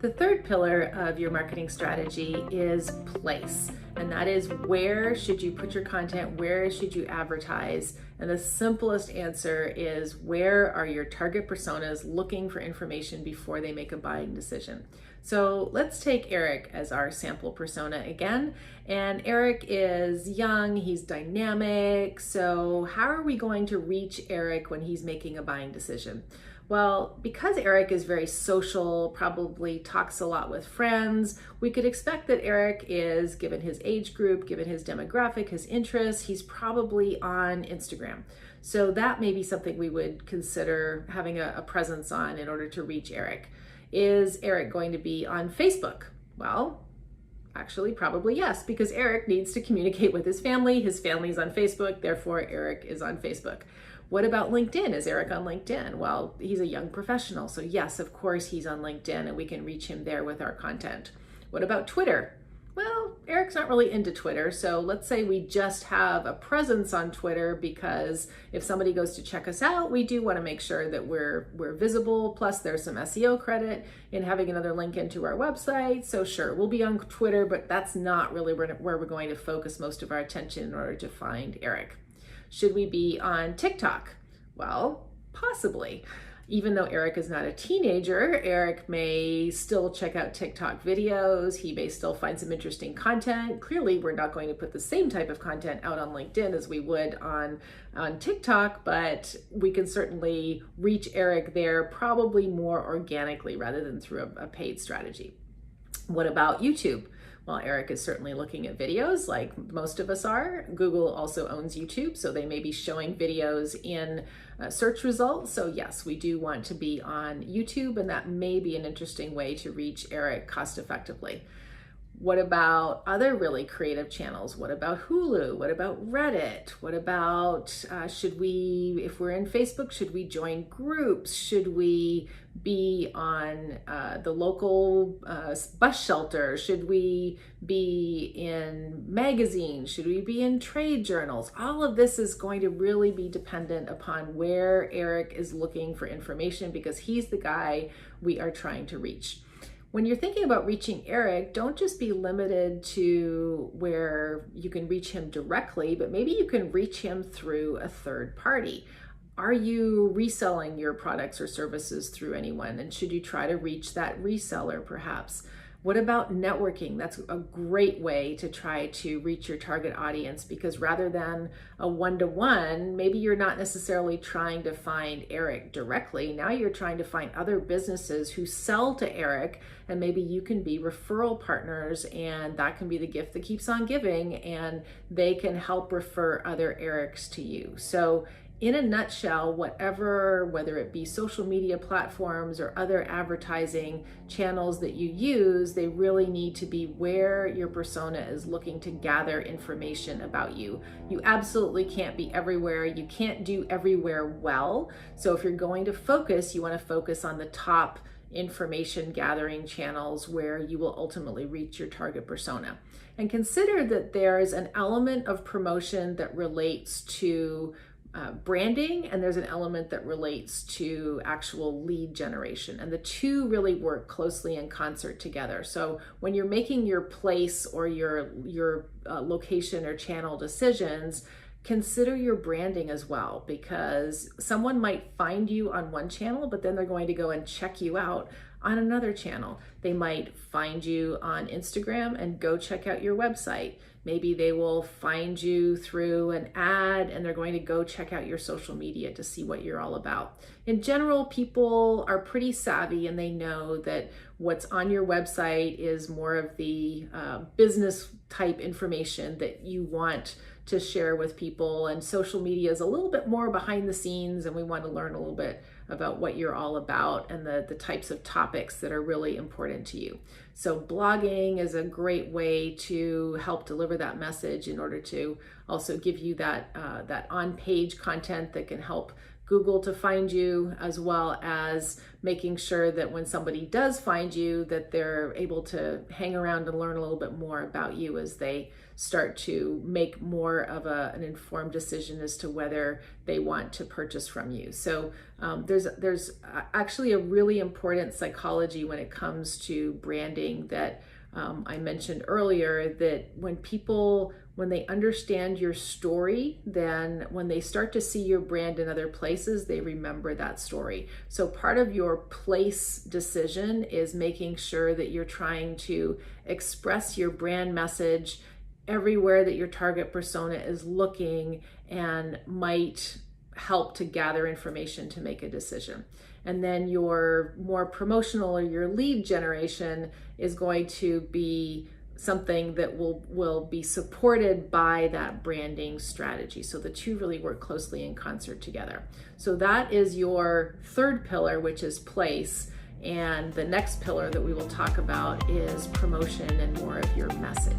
The third pillar of your marketing strategy is place, and that is where should you put your content, where should you advertise? And the simplest answer is where are your target personas looking for information before they make a buying decision? So let's take Eric as our sample persona again. And Eric is young, he's dynamic. So how are we going to reach Eric when he's making a buying decision? Well, because Eric is very social, probably talks a lot with friends, we could expect that Eric is, given his age group, given his demographic, his interests, he's probably on Instagram. So that may be something we would consider having a presence on in order to reach Eric. Is Eric going to be on Facebook? Well, actually, probably yes, because Eric needs to communicate with his family. His family's on Facebook, therefore Eric is on Facebook. What about LinkedIn? Is Eric on LinkedIn? Well, he's a young professional, so yes, of course he's on LinkedIn and we can reach him there with our content. What about Twitter? Well, Eric's not really into Twitter, so let's say we just have a presence on Twitter because if somebody goes to check us out, we do want to make sure that we're visible, plus there's some SEO credit in having another link into our website. So sure, we'll be on Twitter, but that's not really where we're going to focus most of our attention in order to find Eric. Should we be on TikTok? Well, possibly. Even though Eric is not a teenager, Eric may still check out TikTok videos. He may still find some interesting content. Clearly, we're not going to put the same type of content out on LinkedIn as we would on TikTok, but we can certainly reach Eric there probably more organically rather than through a paid strategy. What about YouTube? Well, Eric is certainly looking at videos like most of us are. Google also owns YouTube, so they may be showing videos in search results. So yes, we do want to be on YouTube, and that may be an interesting way to reach Eric cost effectively. What about other really creative channels? What about Hulu? What about Reddit? What about, should we, if we're in Facebook, should we join groups? Should we be on the local bus shelter? Should we be in magazines? Should we be in trade journals? All of this is going to really be dependent upon where Eric is looking for information because he's the guy we are trying to reach. When you're thinking about reaching Eric, don't just be limited to where you can reach him directly, but maybe you can reach him through a third party. Are you reselling your products or services through anyone? And should you try to reach that reseller perhaps? What about networking? That's a great way to try to reach your target audience because rather than a one-to-one, maybe you're not necessarily trying to find Eric directly. Now you're trying to find other businesses who sell to Eric, and maybe you can be referral partners, and that can be the gift that keeps on giving, and they can help refer other Erics to you. So in a nutshell, whether it be social media platforms or other advertising channels that you use, they really need to be where your persona is looking to gather information about you. You absolutely can't be everywhere. You can't do everywhere well. So if you're going to focus, you want to focus on the top information gathering channels where you will ultimately reach your target persona. And consider that there's an element of promotion that relates to branding, and there's an element that relates to actual lead generation, and the two really work closely in concert together. So when you're making your place or your location or channel decisions, consider your branding as well, because someone might find you on one channel, but then they're going to go and check you out on another channel. They might find you on Instagram and go check out your website. Maybe they will find you through an ad and they're going to go check out your social media to see what you're all about. In general, people are pretty savvy and they know that what's on your website is more of the business type information that you want to share with people, and social media is a little bit more behind the scenes, and we want to learn a little bit about what you're all about and the types of topics that are really important to you. So blogging is a great way to help deliver that message in order to also give you that on-page content that can help Google to find you, as well as making sure that when somebody does find you, that they're able to hang around and learn a little bit more about you as they start to make more of an informed decision as to whether they want to purchase from you. So there's actually a really important psychology when it comes to branding that I mentioned earlier, that when they understand your story, then when they start to see your brand in other places, they remember that story. So part of your place decision is making sure that you're trying to express your brand message everywhere that your target persona is looking and might help to gather information to make a decision. And then your more promotional or your lead generation is going to be something that will be supported by that branding strategy. So the two really work closely in concert together. So that is your third pillar, which is place. And the next pillar that we will talk about is promotion and more of your message.